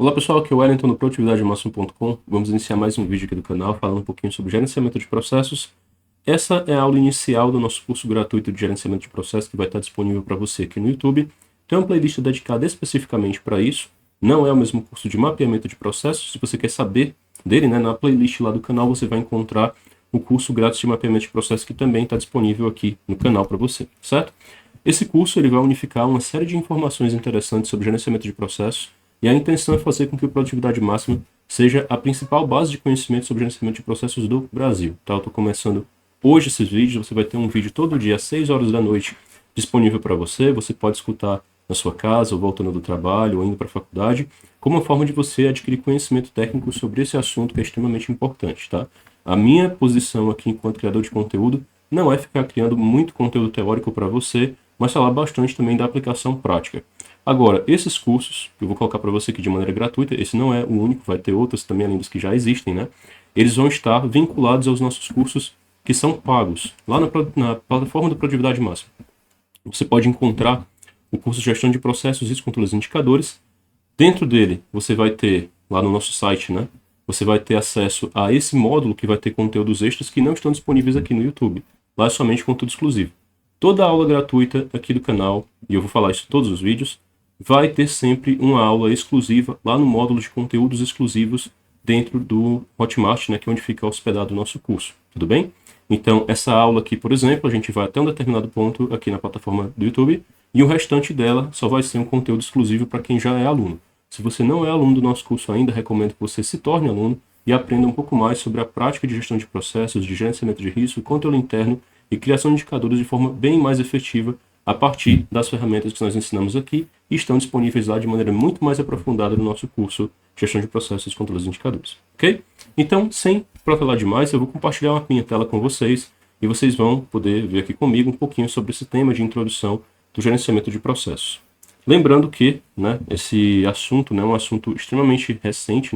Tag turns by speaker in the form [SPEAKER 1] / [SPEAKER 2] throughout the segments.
[SPEAKER 1] Olá pessoal, aqui é o Wellington do produtividademáxima.com. Vamos iniciar mais um vídeo aqui do canal falando um pouquinho sobre gerenciamento de processos. Essa é a aula inicial do nosso curso gratuito de gerenciamento de processos que vai estar disponível para você aqui no YouTube. Tem uma playlist dedicada especificamente para isso. Não é o mesmo curso de mapeamento de processos. Se você quer saber dele, na playlist lá do canal você vai encontrar o curso grátis de mapeamento de processos que também está disponível aqui no canal para você, certo? Esse curso ele vai unificar uma série de informações interessantes sobre gerenciamento de processos. E a intenção é fazer com que o Produtividade Máxima seja a principal base de conhecimento sobre gerenciamento de processos do Brasil. Tá? Eu estou começando hoje esses vídeos, você vai ter um vídeo todo dia às 6 horas da noite disponível para você. Você pode escutar na sua casa, ou voltando do trabalho, ou indo para a faculdade, como uma forma de você adquirir conhecimento técnico sobre esse assunto que é extremamente importante. Tá? A minha posição aqui enquanto criador de conteúdo não é ficar criando muito conteúdo teórico para você, mas falar bastante também da aplicação prática. Agora, esses cursos, que eu vou colocar para você aqui de maneira gratuita, esse não é o único, vai ter outros também além dos que já existem, né? Eles vão estar vinculados aos nossos cursos que são pagos, lá na plataforma do Produtividade Máxima. Você pode encontrar o curso de Gestão de Processos e Controles e Indicadores. Dentro dele, você vai ter, lá no nosso site, né? Você vai ter acesso a esse módulo que vai ter conteúdos extras que não estão disponíveis aqui no YouTube. Lá é somente conteúdo exclusivo. Toda aula gratuita aqui do canal, e eu vou falar isso em todos os vídeos, vai ter sempre uma aula exclusiva lá no módulo de conteúdos exclusivos dentro do Hotmart, né, que é onde fica hospedado o nosso curso, tudo bem? Então, essa aula aqui, por exemplo, a gente vai até um determinado ponto aqui na plataforma do YouTube, e o restante dela só vai ser um conteúdo exclusivo para quem já é aluno. Se você não é aluno do nosso curso ainda, recomendo que você se torne aluno e aprenda um pouco mais sobre a prática de gestão de processos, de gerenciamento de risco, controle interno e criação de indicadores de forma bem mais efetiva a partir das ferramentas que nós ensinamos aqui e estão disponíveis lá de maneira muito mais aprofundada no nosso curso Gestão de Processos, Controles e Indicadores, ok? Então, sem protelar demais, eu vou compartilhar uma minha tela com vocês e vocês vão poder ver aqui comigo um pouquinho sobre esse tema de introdução do gerenciamento de processos. Lembrando que, esse assunto é um assunto extremamente recente,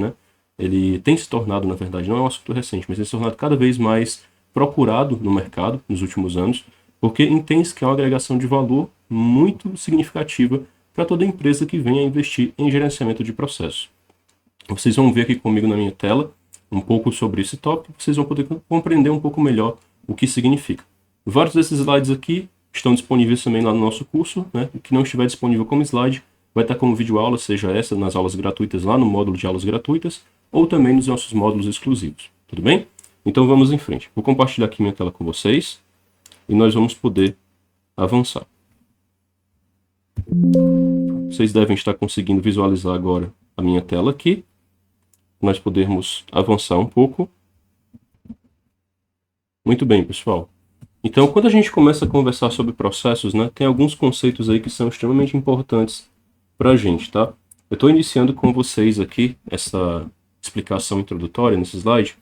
[SPEAKER 1] ele tem se tornado, na verdade, não é um assunto recente, mas tem se tornado cada vez mais procurado no mercado nos últimos anos, porque entende que é uma agregação de valor muito significativa para toda empresa que venha investir em gerenciamento de processos. Vocês vão ver aqui comigo na minha tela um pouco sobre esse tópico, vocês vão poder compreender um pouco melhor o que significa. Vários desses slides aqui estão disponíveis também lá no nosso curso, O que não estiver disponível como slide vai estar como videoaula, seja essa nas aulas gratuitas lá no módulo de aulas gratuitas, ou também nos nossos módulos exclusivos, tudo bem? Então vamos em frente. Vou compartilhar aqui minha tela com vocês e nós vamos poder avançar. Vocês devem estar conseguindo visualizar agora a minha tela aqui. Nós podemos avançar um pouco. Muito bem, pessoal. Então, quando a gente começa a conversar sobre processos, tem alguns conceitos aí que são extremamente importantes para a gente, tá? Eu estou iniciando com vocês aqui essa explicação introdutória nesse slide,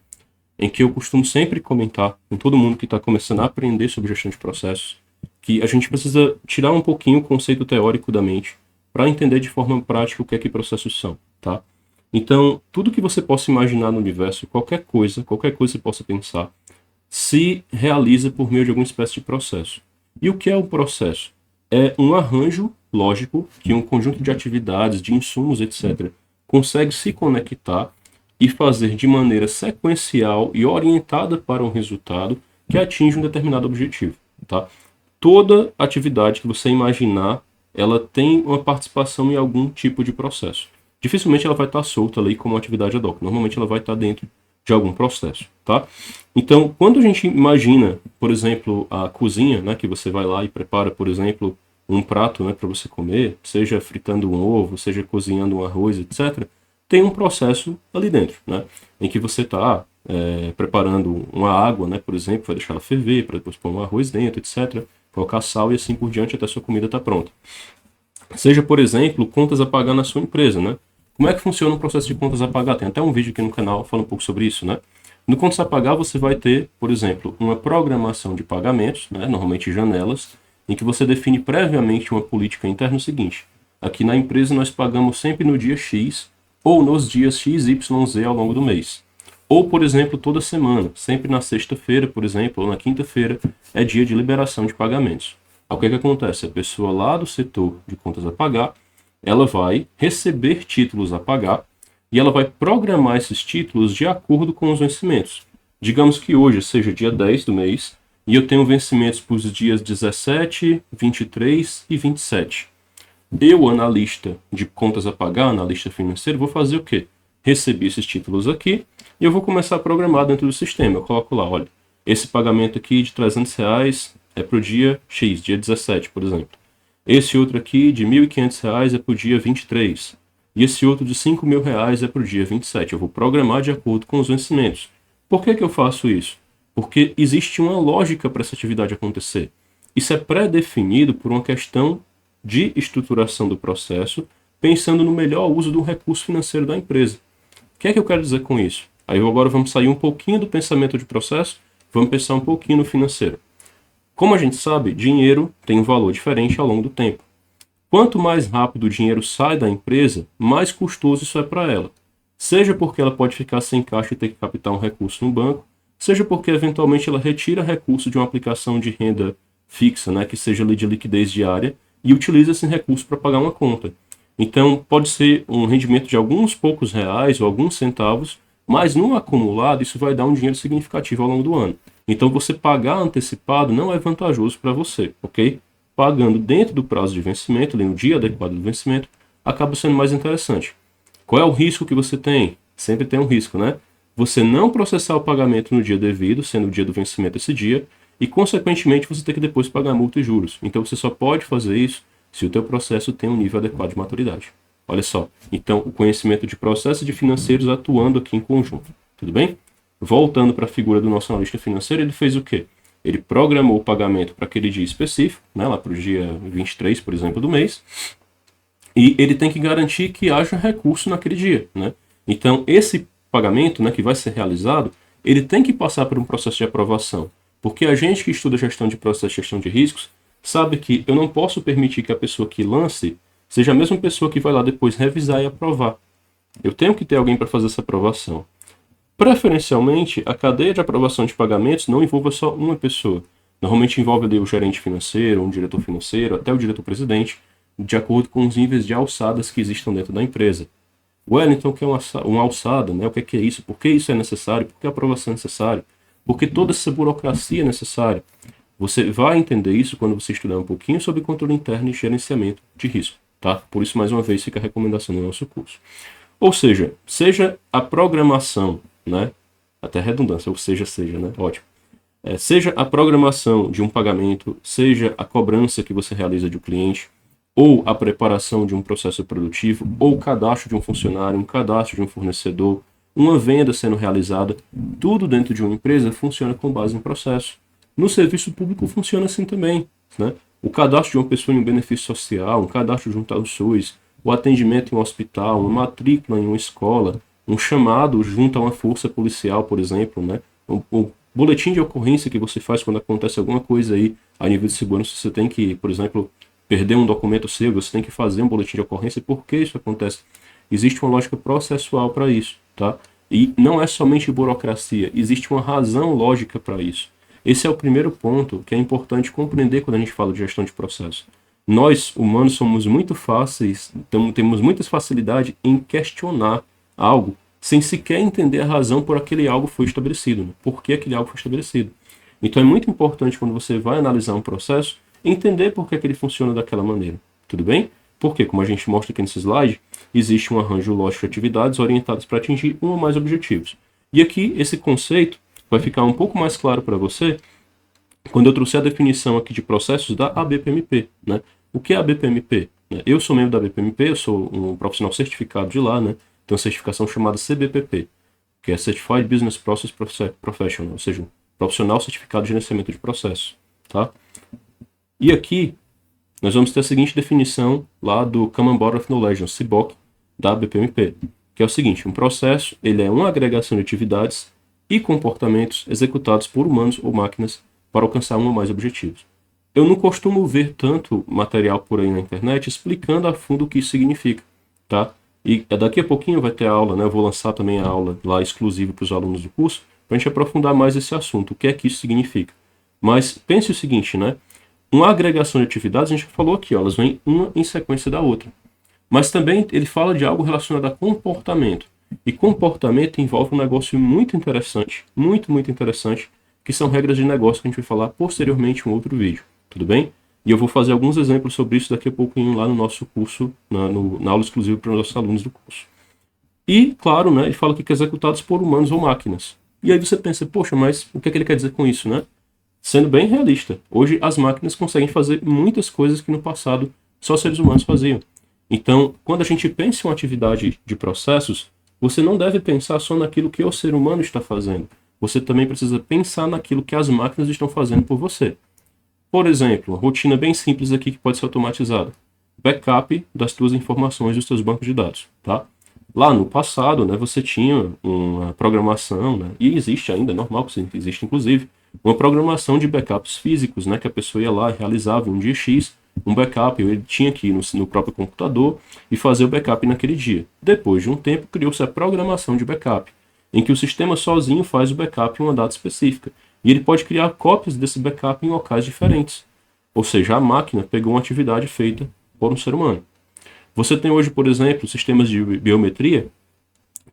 [SPEAKER 1] em que eu costumo sempre comentar com todo mundo que está começando a aprender sobre gestão de processos, que a gente precisa tirar um pouquinho o conceito teórico da mente para entender de forma prática o que é que processos são, tá? Então, tudo que você possa imaginar no universo, qualquer coisa que você possa pensar, se realiza por meio de alguma espécie de processo. E o que é o processo? É um arranjo lógico que um conjunto de atividades, de insumos, etc., consegue se conectar e fazer de maneira sequencial e orientada para um resultado que atinge um determinado objetivo, tá? Toda atividade que você imaginar, ela tem uma participação em algum tipo de processo. Dificilmente ela vai estar solta ali como atividade ad hoc. Normalmente ela vai estar dentro de algum processo, tá? Então, quando a gente imagina, por exemplo, a cozinha, que você vai lá e prepara, por exemplo, um prato, para você comer, seja fritando um ovo, seja cozinhando um arroz, etc., tem um processo ali dentro, em que você está preparando uma água, por exemplo, vai deixar ela ferver, para depois pôr um arroz dentro, etc., colocar sal e assim por diante até a sua comida estar pronta. Seja, por exemplo, contas a pagar na sua empresa, Como é que funciona o processo de contas a pagar? Tem até um vídeo aqui no canal falando um pouco sobre isso, No contas a pagar você vai ter, por exemplo, uma programação de pagamentos, normalmente janelas, em que você define previamente uma política interna seguinte. Aqui na empresa nós pagamos sempre no dia X, ou nos dias X, Y, Z ao longo do mês. Ou, por exemplo, toda semana, sempre na sexta-feira, por exemplo, ou na quinta-feira, é dia de liberação de pagamentos. O que acontece? A pessoa lá do setor de contas a pagar, ela vai receber títulos a pagar e ela vai programar esses títulos de acordo com os vencimentos. Digamos que hoje seja dia 10 do mês, e eu tenho vencimentos para os dias 17, 23 e 27. Eu, analista de contas a pagar, analista financeiro, vou fazer o quê? Recebi esses títulos aqui e eu vou começar a programar dentro do sistema. Eu coloco lá, olha, esse pagamento aqui de R$300 é para o dia X, dia 17, por exemplo. Esse outro aqui de R$1.500 é para o dia 23. E esse outro de R$5.000 é para o dia 27. Eu vou programar de acordo com os vencimentos. Por que eu faço isso? Porque existe uma lógica para essa atividade acontecer. Isso é pré-definido por uma questão de estruturação do processo, pensando no melhor uso do recurso financeiro da empresa. O que é que eu quero dizer com isso? Aí agora vamos sair um pouquinho do pensamento de processo, vamos pensar um pouquinho no financeiro. Como a gente sabe, dinheiro tem um valor diferente ao longo do tempo. Quanto mais rápido o dinheiro sai da empresa, mais custoso isso é para ela. Seja porque ela pode ficar sem caixa e ter que captar um recurso no banco, seja porque eventualmente ela retira recurso de uma aplicação de renda fixa, né, que seja ali de liquidez diária, e utiliza esse recurso para pagar uma conta. Então, pode ser um rendimento de alguns poucos reais ou alguns centavos, mas no acumulado isso vai dar um dinheiro significativo ao longo do ano. Então, você pagar antecipado não é vantajoso para você, ok? Pagando dentro do prazo de vencimento, ali no dia adequado do vencimento, acaba sendo mais interessante. Qual é o risco que você tem? Sempre tem um risco, né? Você não processar o pagamento no dia devido, sendo o dia do vencimento esse dia, e, consequentemente, você tem que depois pagar multa e juros. Então, você só pode fazer isso se o teu processo tem um nível adequado de maturidade. Olha só. Então, o conhecimento de processos e de financeiros atuando aqui em conjunto. Tudo bem? Voltando para a figura do nosso analista financeiro, ele fez o quê? Ele programou o pagamento para aquele dia específico, né, lá para o dia 23, por exemplo, do mês, e ele tem que garantir que haja recurso naquele dia, né? Então, esse pagamento, né, que vai ser realizado, ele tem que passar por um processo de aprovação. Porque a gente que estuda gestão de processos, gestão de riscos, sabe que eu não posso permitir que a pessoa que lance seja a mesma pessoa que vai lá depois revisar e aprovar. Eu tenho que ter alguém para fazer essa aprovação. Preferencialmente, a cadeia de aprovação de pagamentos não envolva só uma pessoa. Normalmente envolve ali o gerente financeiro, um diretor financeiro, até o diretor-presidente, de acordo com os níveis de alçadas que existam dentro da empresa. Wellington, o que é uma alçada, né? O que é isso? Por que isso é necessário? Por que a aprovação é necessária? Porque toda essa burocracia é necessária. Você vai entender isso quando você estudar um pouquinho sobre controle interno e gerenciamento de risco, tá? Por isso, mais uma vez, fica a recomendação do nosso curso. Ou seja a programação, né? Até redundância, ou seja, né? Ótimo. Seja a programação de um pagamento, seja a cobrança que você realiza de um cliente, ou a preparação de um processo produtivo, ou o cadastro de um funcionário, um cadastro de um fornecedor, uma venda sendo realizada, tudo dentro de uma empresa funciona com base em processo. No serviço público funciona assim também, né? O cadastro de uma pessoa em um benefício social, um cadastro junto ao SUS, o atendimento em um hospital, uma matrícula em uma escola, um chamado junto a uma força policial, por exemplo, né? O boletim de ocorrência que você faz quando acontece alguma coisa aí a nível de segurança, você tem que, por exemplo, perder um documento seu, você tem que fazer um boletim de ocorrência. Por que isso acontece? Existe uma lógica processual para isso, tá? E não é somente burocracia, existe uma razão lógica para isso. Esse é o primeiro ponto que é importante compreender quando a gente fala de gestão de processo. Nós, humanos, somos muito fáceis, temos muita facilidade em questionar algo sem sequer entender a razão por aquele algo foi estabelecido, né? Por que aquele algo foi estabelecido. Então é muito importante quando você vai analisar um processo, entender por que ele funciona daquela maneira. Tudo bem? Porque, como a gente mostra aqui nesse slide, existe um arranjo lógico de atividades orientadas para atingir um ou mais objetivos. E aqui, esse conceito vai ficar um pouco mais claro para você quando eu trouxer a definição aqui de processos da ABPMP, né? O que é a ABPMP? Eu sou membro da ABPMP, eu sou um profissional certificado de lá, né? Tem uma certificação chamada CBPP, que é Certified Business Process Professional, ou seja, um profissional certificado de gerenciamento de processos, tá? E aqui, nós vamos ter a seguinte definição lá do Common Body of Knowledge, o CBOK, da ABPMP, que é o seguinte: um processo ele é uma agregação de atividades e comportamentos executados por humanos ou máquinas para alcançar um ou mais objetivos. Eu não costumo ver tanto material por aí na internet explicando a fundo o que isso significa, tá? E daqui a pouquinho vai ter a aula, né? Eu vou lançar também a aula lá exclusiva para os alunos do curso, para a gente aprofundar mais esse assunto, o que é que isso significa. Mas pense o seguinte, né? Uma agregação de atividades, a gente falou aqui, ó, elas vêm uma em sequência da outra. Mas também ele fala de algo relacionado a comportamento. E comportamento envolve um negócio muito interessante, muito interessante, que são regras de negócio que a gente vai falar posteriormente em um outro vídeo, tudo bem? E eu vou fazer alguns exemplos sobre isso daqui a pouquinho lá no nosso curso, na aula exclusiva para os nossos alunos do curso. E, claro, né, ele fala aqui que é executados por humanos ou máquinas. E aí você pensa, poxa, mas o que é que ele quer dizer com isso, né? Sendo bem realista, hoje as máquinas conseguem fazer muitas coisas que no passado só seres humanos faziam. Então, quando a gente pensa em uma atividade de processos, você não deve pensar só naquilo que o ser humano está fazendo. Você também precisa pensar naquilo que as máquinas estão fazendo por você. Por exemplo, uma rotina bem simples aqui que pode ser automatizada. Backup das suas informações dos seus bancos de dados, tá? Lá no passado, né, você tinha uma programação, né, e existe ainda, é normal que existe inclusive, uma programação de backups físicos, né, que a pessoa ia lá e realizava em um dia X, um backup, ele tinha que ir no próprio computador e fazer o backup naquele dia. Depois de um tempo, criou-se a programação de backup, em que o sistema sozinho faz o backup em uma data específica. E ele pode criar cópias desse backup em locais diferentes. Ou seja, a máquina pegou uma atividade feita por um ser humano. Você tem hoje, por exemplo, sistemas de biometria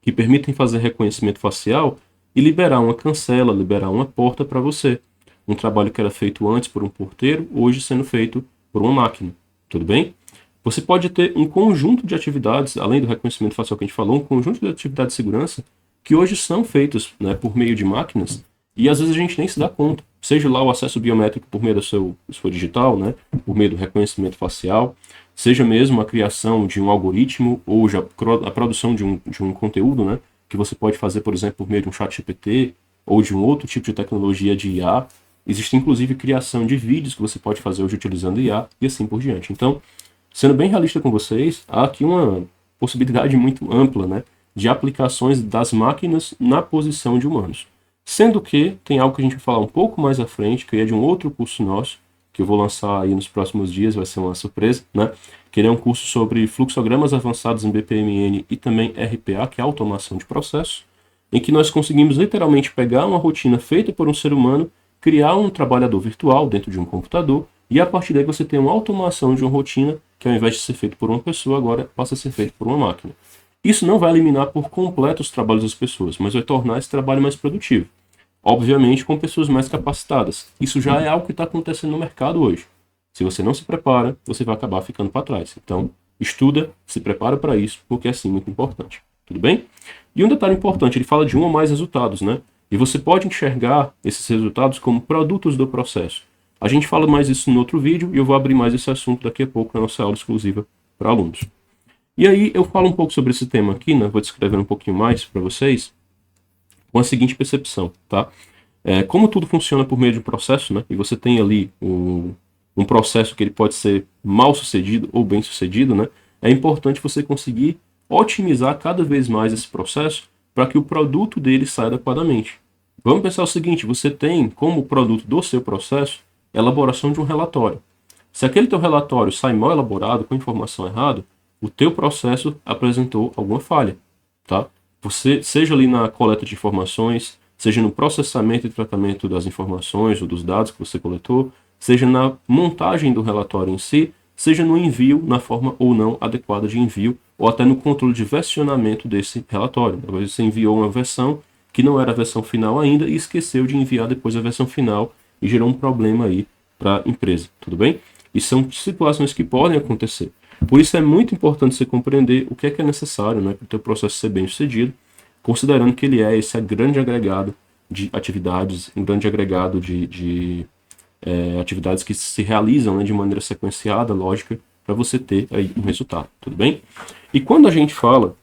[SPEAKER 1] que permitem fazer reconhecimento facial e liberar uma cancela, liberar uma porta para você. Um trabalho que era feito antes por um porteiro, hoje sendo feito por uma máquina. Tudo bem? Você pode ter um conjunto de atividades, além do reconhecimento facial que a gente falou, um conjunto de atividades de segurança que hoje são feitas, né, por meio de máquinas e às vezes a gente nem se dá conta. Seja lá o acesso biométrico por meio da sua digital, né, por meio do reconhecimento facial, seja mesmo a criação de um algoritmo ou já a produção de um conteúdo, né, que você pode fazer, por exemplo, por meio de um chat GPT ou de um outro tipo de tecnologia de IA. Existe inclusive criação de vídeos que você pode fazer hoje utilizando IA e assim por diante. Então, sendo bem realista com vocês, há aqui uma possibilidade muito ampla, né, de aplicações das máquinas na posição de humanos. Sendo que tem algo que a gente vai falar um pouco mais à frente, que é de um outro curso nosso, que eu vou lançar aí nos próximos dias, vai ser uma surpresa, né? Que ele é um curso sobre fluxogramas avançados em BPMN e também RPA, que é automação de processos, em que nós conseguimos literalmente pegar uma rotina feita por um ser humano, criar um trabalhador virtual dentro de um computador, e a partir daí você tem uma automação de uma rotina que ao invés de ser feito por uma pessoa, agora passa a ser feito por uma máquina. Isso não vai eliminar por completo os trabalhos das pessoas, mas vai tornar esse trabalho mais produtivo. Obviamente com pessoas mais capacitadas. Isso já é algo que está acontecendo no mercado hoje. Se você não se prepara, você vai acabar ficando para trás. Então, estuda, se prepara para isso, porque é assim muito importante. Tudo bem? E um detalhe importante, ele fala de um ou mais resultados, né? E você pode enxergar esses resultados como produtos do processo. A gente fala mais isso no outro vídeo e eu vou abrir mais esse assunto daqui a pouco na nossa aula exclusiva para alunos. E aí eu falo um pouco sobre esse tema aqui, né? Vou descrever um pouquinho mais para vocês, com a seguinte percepção, tá? Como tudo funciona por meio de um processo, né? E você tem ali um processo que ele pode ser mal sucedido ou bem sucedido, né? É importante você conseguir otimizar cada vez mais esse processo para que o produto dele saia adequadamente. Vamos pensar o seguinte, você tem como produto do seu processo a elaboração de um relatório. Se aquele teu relatório sai mal elaborado, com informação errada, o teu processo apresentou alguma falha, tá? Você, seja ali na coleta de informações, seja no processamento e tratamento das informações ou dos dados que você coletou, seja na montagem do relatório em si, seja no envio, na forma ou não adequada de envio, ou até no controle de versionamento desse relatório. Talvez você enviou uma versão que não era a versão final ainda e esqueceu de enviar depois a versão final e gerou um problema aí para a empresa, tudo bem? E são situações que podem acontecer. Por isso é muito importante você compreender o que é necessário, né, para o teu processo ser bem sucedido, considerando que ele é esse grande agregado de atividades, um grande agregado de atividades que se realizam, né, de maneira sequenciada, lógica, para você ter aí um resultado, tudo bem? E quando a gente fala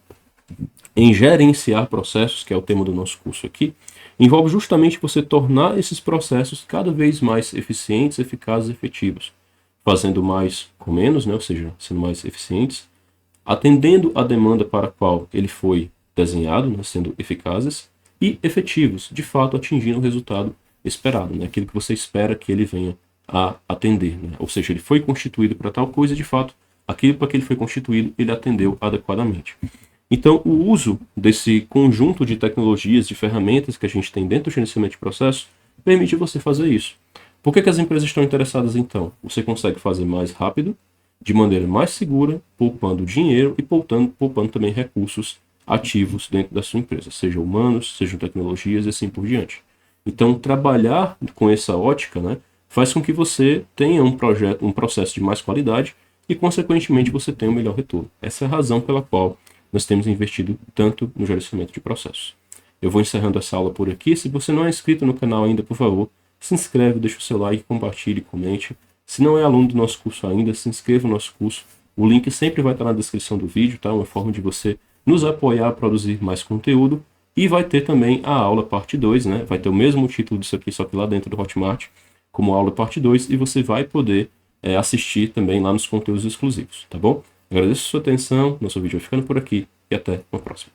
[SPEAKER 1] em gerenciar processos, que é o tema do nosso curso aqui, envolve justamente você tornar esses processos cada vez mais eficientes, eficazes e efetivos, fazendo mais com menos, né, ou seja, sendo mais eficientes, atendendo a demanda para a qual ele foi desenhado, né, sendo eficazes e efetivos, de fato atingindo o resultado esperado, né, aquilo que você espera que ele venha a atender, né, ou seja, ele foi constituído para tal coisa, de fato, aquilo para que ele foi constituído, ele atendeu adequadamente. Então, o uso desse conjunto de tecnologias, de ferramentas que a gente tem dentro do gerenciamento de processo, permite você fazer isso. Por que as empresas estão interessadas então? Você consegue fazer mais rápido, de maneira mais segura, poupando dinheiro e poupando também recursos ativos dentro da sua empresa, sejam humanos, sejam tecnologias e assim por diante. Então, trabalhar com essa ótica, né, faz com que você tenha um processo de mais qualidade e, consequentemente, você tenha um melhor retorno. Essa é a razão pela qual nós temos investido tanto no gerenciamento de processos. Eu vou encerrando essa aula por aqui. Se você não é inscrito no canal ainda, por favor, se inscreve, deixa o seu like, compartilhe, comente. Se não é aluno do nosso curso ainda, se inscreva no nosso curso. O link sempre vai estar na descrição do vídeo, tá? Uma forma de você nos apoiar a produzir mais conteúdo. E vai ter também a aula parte 2, né? Vai ter o mesmo título disso aqui, só que lá dentro do Hotmart, como aula parte 2, e você vai poder assistir também lá nos conteúdos exclusivos, tá bom? Agradeço a sua atenção, nosso vídeo vai ficando por aqui e até uma próxima.